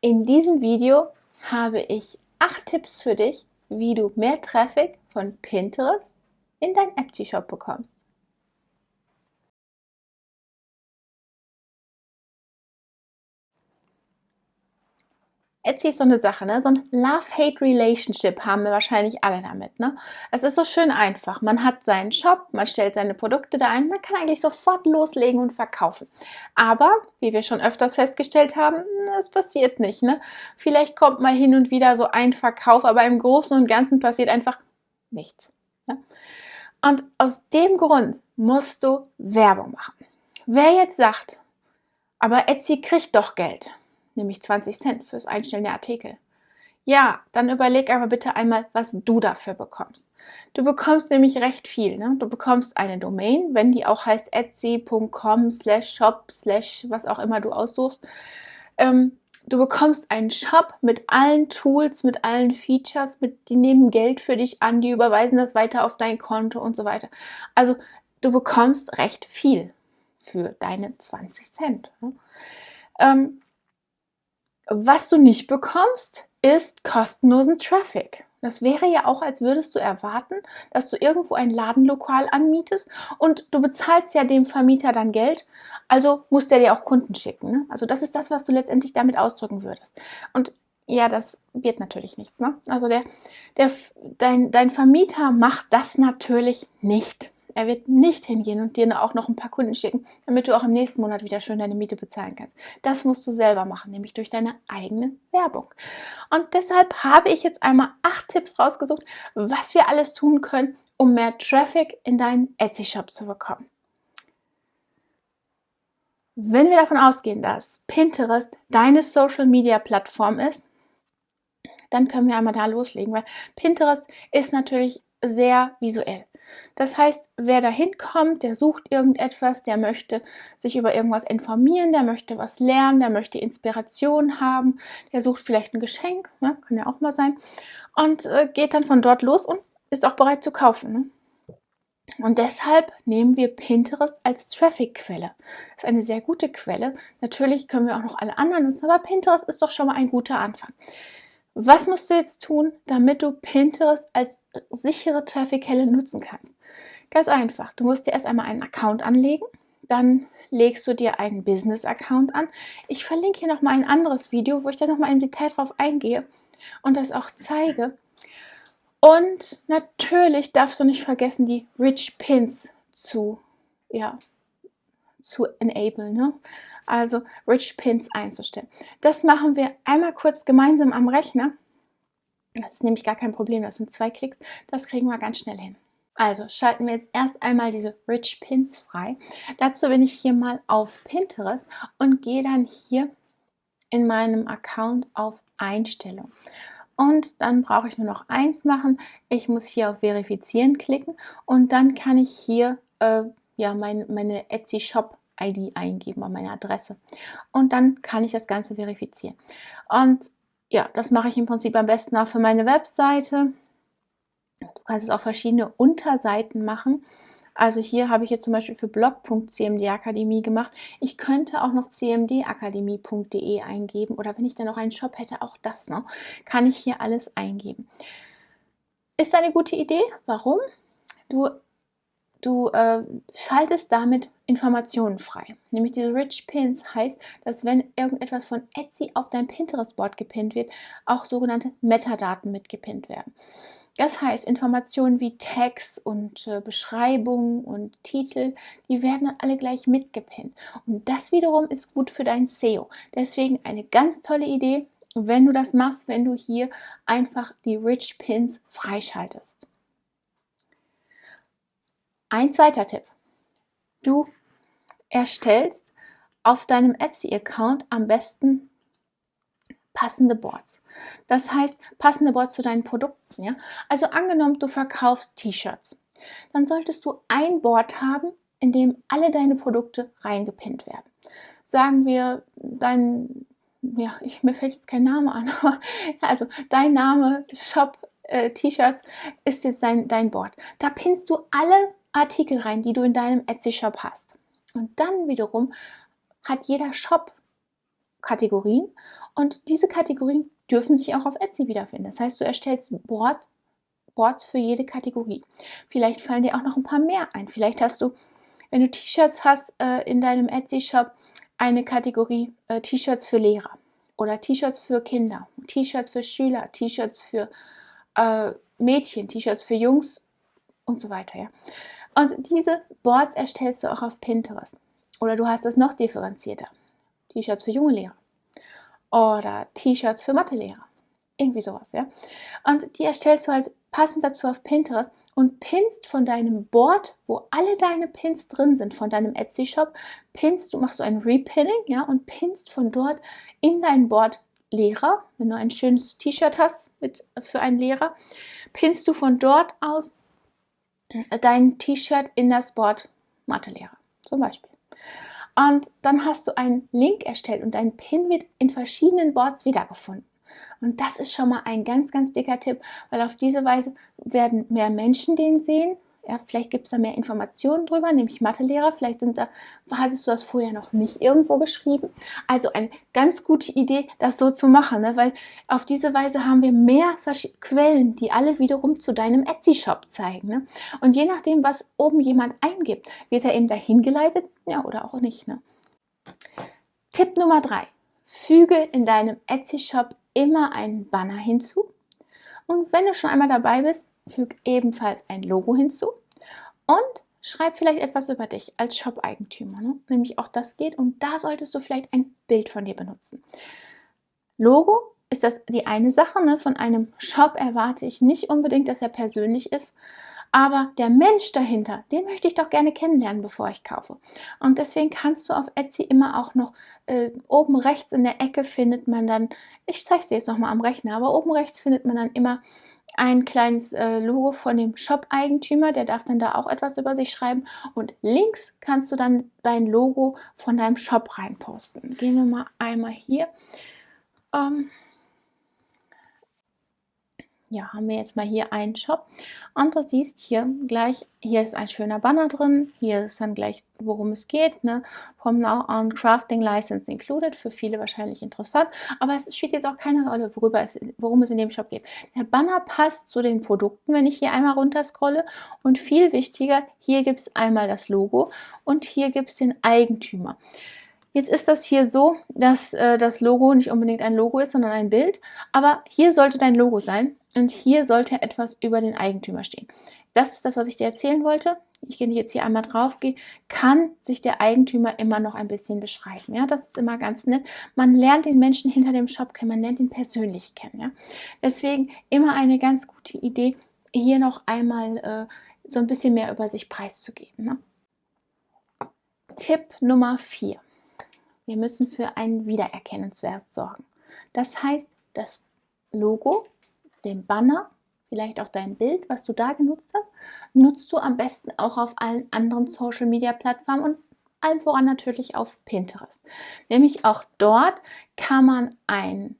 In diesem Video habe ich 8 Tipps für dich, wie du mehr Traffic von Pinterest in deinen Etsy-Shop bekommst. Etsy ist so eine Sache, ne? So ein Love-Hate-Relationship haben wir wahrscheinlich alle damit, ne? Es ist so schön einfach. Man hat seinen Shop, man stellt seine Produkte da ein, man kann eigentlich sofort loslegen und verkaufen. Aber, wie wir schon öfters festgestellt haben, es passiert nicht, ne? Vielleicht kommt mal hin und wieder so ein Verkauf, aber im Großen und Ganzen passiert einfach nichts, ne? Und aus dem Grund musst du Werbung machen. Wer jetzt sagt, aber Etsy kriegt doch Geld, nämlich 20 Cent fürs Einstellen der Artikel. Ja, dann überleg aber bitte einmal, was du dafür bekommst. Du bekommst nämlich recht viel. Ne? Du bekommst eine Domain, wenn die auch heißt etsy.com/shop/ was auch immer du aussuchst. Du bekommst einen Shop mit allen Tools, mit allen Features, die nehmen Geld für dich an, die überweisen das weiter auf dein Konto und so weiter. Also du bekommst recht viel für deine 20 Cent. Ne? Was du nicht bekommst, ist kostenlosen Traffic. Das wäre ja auch, als würdest du erwarten, dass du irgendwo ein Ladenlokal anmietest und du bezahlst ja dem Vermieter dann Geld, also muss der dir auch Kunden schicken. Ne? Also das ist das, was du letztendlich damit ausdrücken würdest. Und ja, das wird natürlich nichts. Ne? Also dein Vermieter macht das natürlich nicht. Er wird nicht hingehen und dir auch noch ein paar Kunden schicken, damit du auch im nächsten Monat wieder schön deine Miete bezahlen kannst. Das musst du selber machen, nämlich durch deine eigene Werbung. Und deshalb habe ich jetzt einmal 8 Tipps rausgesucht, was wir alles tun können, um mehr Traffic in deinen Etsy-Shop zu bekommen. Wenn wir davon ausgehen, dass Pinterest deine Social-Media-Plattform ist, dann können wir einmal da loslegen, weil Pinterest ist natürlich sehr visuell. Das heißt, wer da hinkommt, der sucht irgendetwas, der möchte sich über irgendwas informieren, der möchte was lernen, der möchte Inspiration haben, der sucht vielleicht ein Geschenk, ne? Kann ja auch mal sein, und geht dann von dort los und ist auch bereit zu kaufen. Ne? Und deshalb nehmen wir Pinterest als Traffic-Quelle. Das ist eine sehr gute Quelle. Natürlich können wir auch noch alle anderen nutzen, aber Pinterest ist doch schon mal ein guter Anfang. Was musst du jetzt tun, damit du Pinterest als sichere Traffic-Quelle nutzen kannst? Ganz einfach. Du musst dir erst einmal einen Account anlegen. Dann legst du dir einen Business-Account an. Ich verlinke hier nochmal ein anderes Video, wo ich da nochmal im Detail drauf eingehe und das auch zeige. Und natürlich darfst du nicht vergessen, die Rich Pins zu enablen, ne? Also Rich Pins einzustellen. Das machen wir einmal kurz gemeinsam am Rechner. Das ist nämlich gar kein Problem, das sind 2 Klicks, das kriegen wir ganz schnell hin. Also schalten wir jetzt erst einmal diese Rich Pins frei. Dazu bin ich hier mal auf Pinterest und gehe dann hier in meinem Account auf Einstellung. Und dann brauche ich nur noch eins machen. Ich muss hier auf Verifizieren klicken und dann kann ich hier meine Etsy Shop ID eingeben, meine Adresse. Und dann kann ich das Ganze verifizieren. Und ja, das mache ich im Prinzip am besten auch für meine Webseite. Du kannst es auch verschiedene Unterseiten machen. Also hier habe ich jetzt zum Beispiel für blog.cmdakademie gemacht. Ich könnte auch noch cmdakademie.de eingeben oder wenn ich dann noch einen Shop hätte, auch das noch, kann ich hier alles eingeben. Ist eine gute Idee. Warum? Du schaltest damit Informationen frei. Nämlich diese Rich Pins heißt, dass wenn irgendetwas von Etsy auf dein Pinterest-Board gepinnt wird, auch sogenannte Metadaten mitgepinnt werden. Das heißt, Informationen wie Tags und Beschreibungen und Titel, die werden dann alle gleich mitgepinnt. Und das wiederum ist gut für dein SEO. Deswegen eine ganz tolle Idee, wenn du das machst, wenn du hier einfach die Rich Pins freischaltest. Ein zweiter Tipp. Du erstellst auf deinem Etsy-Account am besten passende Boards. Das heißt, passende Boards zu deinen Produkten. Ja? Also angenommen, du verkaufst T-Shirts. Dann solltest du ein Board haben, in dem alle deine Produkte reingepinnt werden. Sagen wir, mir fällt jetzt kein Name an, aber also dein Name, Shop, T-Shirts ist jetzt dein Board. Da pinnst du alle Artikel rein, die du in deinem Etsy-Shop hast. Und dann wiederum hat jeder Shop Kategorien und diese Kategorien dürfen sich auch auf Etsy wiederfinden. Das heißt, du erstellst Boards für jede Kategorie. Vielleicht fallen dir auch noch ein paar mehr ein. Vielleicht hast du, wenn du T-Shirts hast in deinem Etsy-Shop, eine Kategorie T-Shirts für Lehrer oder T-Shirts für Kinder, T-Shirts für Schüler, T-Shirts für Mädchen, T-Shirts für Jungs und so weiter. Ja? Und diese Boards erstellst du auch auf Pinterest. Oder du hast es noch differenzierter. T-Shirts für junge Lehrer oder T-Shirts für Mathelehrer. Irgendwie sowas, ja. Und die erstellst du halt passend dazu auf Pinterest und pinnst von deinem Board, wo alle deine Pins drin sind, von deinem Etsy-Shop, machst du ein Repinning, ja, und pinnst von dort in dein Board Lehrer. Wenn du ein schönes T-Shirt hast für einen Lehrer, pinnst du von dort aus dein T-Shirt in das Board Mathelehrer, zum Beispiel. Und dann hast du einen Link erstellt und dein Pin wird in verschiedenen Boards wiedergefunden. Und das ist schon mal ein ganz, ganz dicker Tipp, weil auf diese Weise werden mehr Menschen den sehen. Ja, vielleicht gibt es da mehr Informationen drüber, nämlich Mathelehrer. Vielleicht hattest du das vorher noch nicht irgendwo geschrieben. Also eine ganz gute Idee, das so zu machen, ne? Weil auf diese Weise haben wir mehr Quellen, die alle wiederum zu deinem Etsy-Shop zeigen. Ne? Und je nachdem, was oben jemand eingibt, wird er eben dahin geleitet, ja, oder auch nicht. Ne? Tipp Nummer 3. Füge in deinem Etsy-Shop immer einen Banner hinzu. Und wenn du schon einmal dabei bist, füge ebenfalls ein Logo hinzu und schreib vielleicht etwas über dich als Shop-Eigentümer. Ne? Nämlich auch das geht und da solltest du vielleicht ein Bild von dir benutzen. Logo ist das die eine Sache. Ne? Von einem Shop erwarte ich nicht unbedingt, dass er persönlich ist. Aber der Mensch dahinter, den möchte ich doch gerne kennenlernen, bevor ich kaufe. Und deswegen kannst du auf Etsy immer auch noch oben rechts in der Ecke findet man dann, ich zeige es dir jetzt nochmal am Rechner, aber oben rechts findet man dann immer ein kleines Logo von dem Shop-Eigentümer, der darf dann da auch etwas über sich schreiben. Und links kannst du dann dein Logo von deinem Shop reinposten. Gehen wir mal einmal hier. Ja, haben wir jetzt mal hier einen Shop und du siehst hier gleich, hier ist ein schöner Banner drin, hier ist dann gleich, worum es geht, ne? From now on Crafting License included, für viele wahrscheinlich interessant, aber es spielt jetzt auch keine Rolle, worum es in dem Shop geht. Der Banner passt zu den Produkten, wenn ich hier einmal runter scrolle und viel wichtiger, hier gibt es einmal das Logo und hier gibt es den Eigentümer. Jetzt ist das hier so, dass das Logo nicht unbedingt ein Logo ist, sondern ein Bild. Aber hier sollte dein Logo sein und hier sollte etwas über den Eigentümer stehen. Das ist das, was ich dir erzählen wollte. Ich gehe jetzt hier einmal drauf, kann sich der Eigentümer immer noch ein bisschen beschreiben. Ja, das ist immer ganz nett. Man lernt den Menschen hinter dem Shop kennen, man lernt ihn persönlich kennen. Ja? Deswegen immer eine ganz gute Idee, hier noch einmal so ein bisschen mehr über sich preiszugeben. Ne? Tipp Nummer 4. Wir müssen für einen Wiedererkennungswert sorgen. Das heißt, das Logo, den Banner, vielleicht auch dein Bild, was du da genutzt hast, nutzt du am besten auch auf allen anderen Social-Media-Plattformen und allen voran natürlich auf Pinterest. Nämlich auch dort kann man ein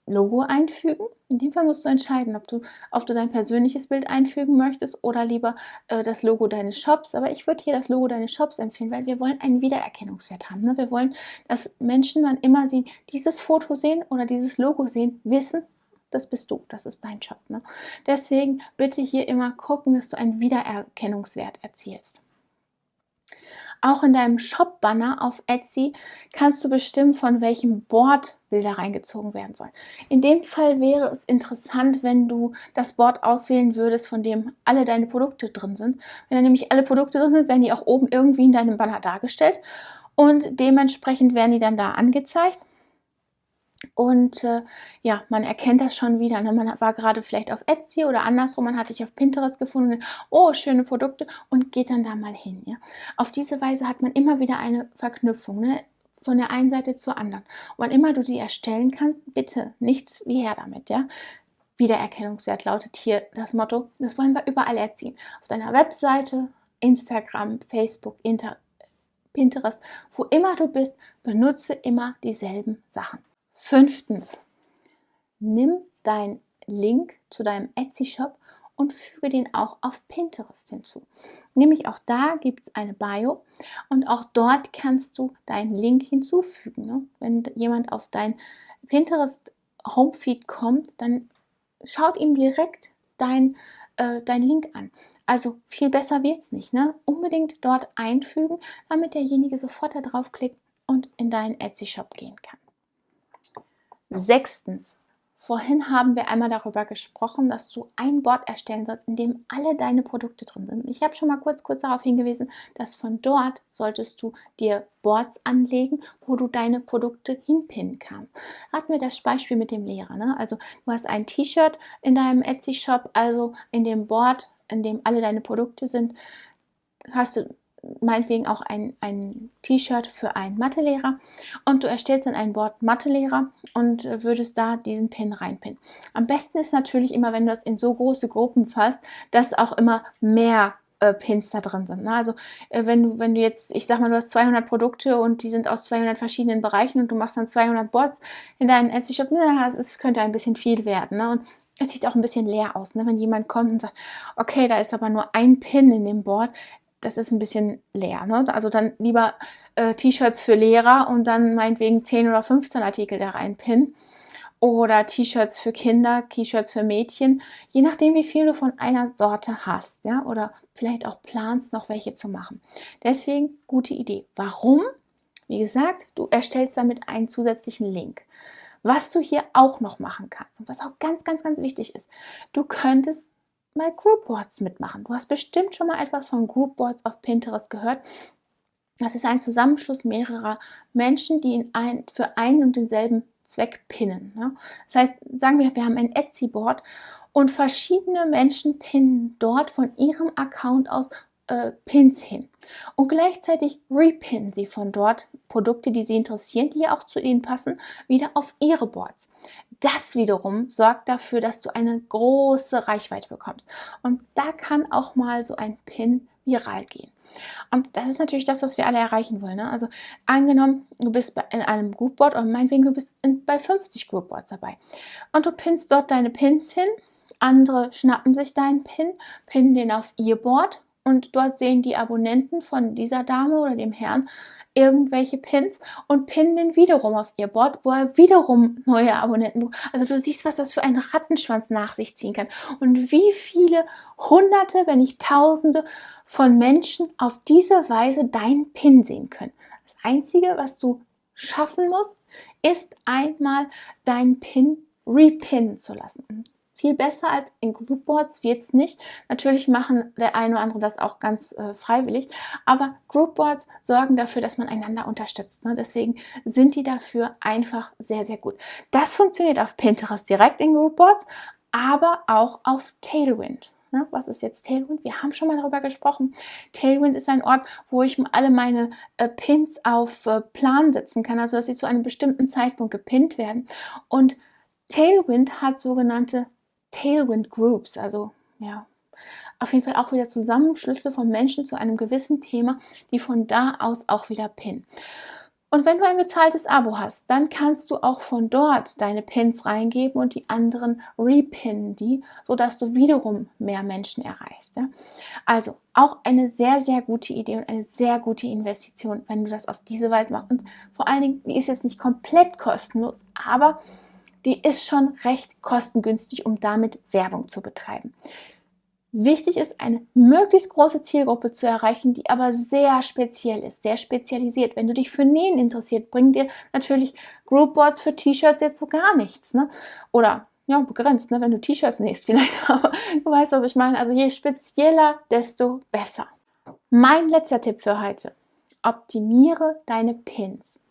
Logo einfügen. In dem Fall musst du entscheiden, ob du dein persönliches Bild einfügen möchtest oder lieber das Logo deines Shops. Aber ich würde hier das Logo deines Shops empfehlen, weil wir wollen einen Wiedererkennungswert haben. Ne? Wir wollen, dass Menschen, wann immer sie dieses Foto sehen oder dieses Logo sehen, wissen, das bist du, das ist dein Shop. Ne? Deswegen bitte hier immer gucken, dass du einen Wiedererkennungswert erzielst. Auch in deinem Shop-Banner auf Etsy kannst du bestimmen, von welchem Board Bilder reingezogen werden sollen. In dem Fall wäre es interessant, wenn du das Board auswählen würdest, von dem alle deine Produkte drin sind. Wenn da nämlich alle Produkte drin sind, werden die auch oben irgendwie in deinem Banner dargestellt und dementsprechend werden die dann da angezeigt. Und ja, man erkennt das schon wieder. Ne? Man war gerade vielleicht auf Etsy oder andersrum, man hat dich auf Pinterest gefunden, oh, schöne Produkte und geht dann da mal hin. Ja? Auf diese Weise hat man immer wieder eine Verknüpfung, ne? Von der einen Seite zur anderen. Und wann immer du die erstellen kannst, bitte nichts wie her damit. Ja? Wiedererkennungswert lautet hier das Motto, das wollen wir überall erzielen. Auf deiner Webseite, Instagram, Facebook, Pinterest, wo immer du bist, benutze immer dieselben Sachen. 5. Nimm deinen Link zu deinem Etsy-Shop und füge den auch auf Pinterest hinzu. Nämlich auch da gibt es eine Bio und auch dort kannst du deinen Link hinzufügen. Ne? Wenn jemand auf dein Pinterest Homefeed kommt, dann schaut ihm direkt dein Link an. Also viel besser wird es nicht. Ne? Unbedingt dort einfügen, damit derjenige sofort da draufklickt und in deinen Etsy-Shop gehen kann. 6. Vorhin haben wir einmal darüber gesprochen, dass du ein Board erstellen sollst, in dem alle deine Produkte drin sind. Ich habe schon mal kurz darauf hingewiesen, dass von dort solltest du dir Boards anlegen, wo du deine Produkte hinpinnen kannst. Hatten wir das Beispiel mit dem Lehrer. Ne? Also du hast ein T-Shirt in deinem Etsy-Shop, also in dem Board, in dem alle deine Produkte sind, hast du meinetwegen auch ein T-Shirt für einen Mathelehrer und du erstellst dann ein Board Mathelehrer und würdest da diesen Pin reinpinnen. Am besten ist natürlich immer, wenn du das in so große Gruppen fasst, dass auch immer mehr Pins da drin sind. Ne? Also wenn du jetzt, ich sag mal, du hast 200 Produkte und die sind aus 200 verschiedenen Bereichen und du machst dann 200 Boards in deinen Etsy-Shop, das könnte ein bisschen viel werden. Ne? Und es sieht auch ein bisschen leer aus, ne? Wenn jemand kommt und sagt, okay, da ist aber nur ein Pin in dem Board, das ist ein bisschen leer. Ne? Also dann lieber T-Shirts für Lehrer und dann meinetwegen 10 oder 15 Artikel da reinpinnen. Oder T-Shirts für Kinder, T-Shirts für Mädchen, je nachdem, wie viel du von einer Sorte hast. Ja? Oder vielleicht auch planst, noch welche zu machen. Deswegen gute Idee. Warum? Wie gesagt, du erstellst damit einen zusätzlichen Link. Was du hier auch noch machen kannst und was auch ganz, ganz, ganz wichtig ist, du könntest mal Groupboards mitmachen. Du hast bestimmt schon mal etwas von Groupboards auf Pinterest gehört. Das ist ein Zusammenschluss mehrerer Menschen, die für einen und denselben Zweck pinnen. Ne? Das heißt, sagen wir haben ein Etsy-Board und verschiedene Menschen pinnen dort von ihrem Account aus Pins hin. Und gleichzeitig repinnen sie von dort Produkte, die sie interessieren, die ja auch zu ihnen passen, wieder auf ihre Boards. Das wiederum sorgt dafür, dass du eine große Reichweite bekommst. Und da kann auch mal so ein Pin viral gehen. Und das ist natürlich das, was wir alle erreichen wollen. Ne? Also angenommen, du bist in einem Groupboard und meinetwegen, du bist bei 50 Groupboards dabei. Und du pinnst dort deine Pins hin. Andere schnappen sich deinen Pin, pinnen den auf ihr Board. Und dort sehen die Abonnenten von dieser Dame oder dem Herrn irgendwelche Pins und pinnen den wiederum auf ihr Board, wo er wiederum neue Abonnenten bekommt. Also du siehst, was das für einen Rattenschwanz nach sich ziehen kann und wie viele Hunderte, wenn nicht Tausende von Menschen auf diese Weise deinen Pin sehen können. Das Einzige, was du schaffen musst, ist einmal deinen Pin repinnen zu lassen. Viel besser als in Groupboards wird es nicht. Natürlich machen der eine oder andere das auch ganz freiwillig, aber Groupboards sorgen dafür, dass man einander unterstützt. Ne? Deswegen sind die dafür einfach sehr, sehr gut. Das funktioniert auf Pinterest direkt in Groupboards, aber auch auf Tailwind. Ne? Was ist jetzt Tailwind? Wir haben schon mal darüber gesprochen. Tailwind ist ein Ort, wo ich alle meine Pins auf Plan setzen kann, also dass sie zu einem bestimmten Zeitpunkt gepinnt werden. Und Tailwind hat sogenannte Tailwind Groups, also ja, auf jeden Fall auch wieder Zusammenschlüsse von Menschen zu einem gewissen Thema, die von da aus auch wieder pinnen. Und wenn du ein bezahltes Abo hast, dann kannst du auch von dort deine Pins reingeben und die anderen repinnen die, sodass du wiederum mehr Menschen erreichst. Ja? Also auch eine sehr, sehr gute Idee und eine sehr gute Investition, wenn du das auf diese Weise machst. Und vor allen Dingen, die ist jetzt nicht komplett kostenlos, aber die ist schon recht kostengünstig, um damit Werbung zu betreiben. Wichtig ist, eine möglichst große Zielgruppe zu erreichen, die aber sehr speziell ist, sehr spezialisiert. Wenn du dich für Nähen interessiert, bringen dir natürlich Groupboards für T-Shirts jetzt so gar nichts. Ne? Oder ja, begrenzt, ne? Wenn du T-Shirts nähst vielleicht, aber du weißt, was ich meine. Also je spezieller, desto besser. Mein letzter Tipp für heute. Optimiere deine Pins.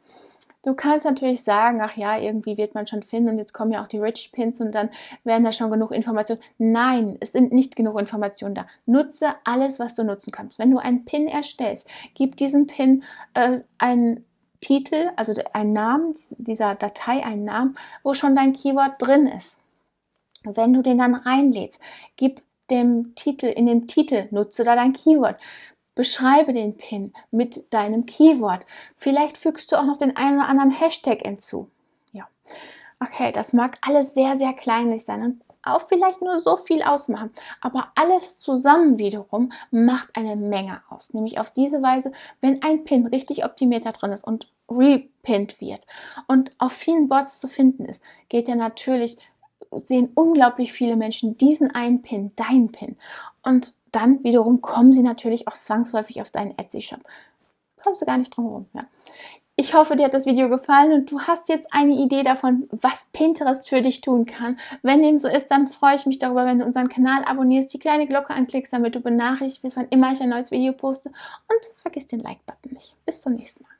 Du kannst natürlich sagen, ach ja, irgendwie wird man schon finden und jetzt kommen ja auch die Rich Pins und dann werden da schon genug Informationen. Nein, es sind nicht genug Informationen da. Nutze alles, was du nutzen kannst. Wenn du einen Pin erstellst, gib diesem Pin einen Titel, also einen Namen, dieser Datei einen Namen, wo schon dein Keyword drin ist. Wenn du den dann reinlädst, gib dem Titel, in dem Titel nutze da dein Keyword. Beschreibe den Pin mit deinem Keyword. Vielleicht fügst du auch noch den einen oder anderen Hashtag hinzu. Ja. Okay, das mag alles sehr, sehr kleinlich sein. Und auch vielleicht nur so viel ausmachen. Aber alles zusammen wiederum macht eine Menge aus. Nämlich auf diese Weise, wenn ein Pin richtig optimiert da drin ist und repinnt wird und auf vielen Boards zu finden ist, geht er natürlich, sehen unglaublich viele Menschen diesen einen Pin, deinen Pin. Und dann wiederum kommen sie natürlich auch zwangsläufig auf deinen Etsy-Shop. Kommst du gar nicht drum herum, ja. Ich hoffe, dir hat das Video gefallen und du hast jetzt eine Idee davon, was Pinterest für dich tun kann. Wenn dem so ist, dann freue ich mich darüber, wenn du unseren Kanal abonnierst, die kleine Glocke anklickst, damit du benachrichtigt wirst, wann immer ich ein neues Video poste. Und vergiss den Like-Button nicht. Bis zum nächsten Mal.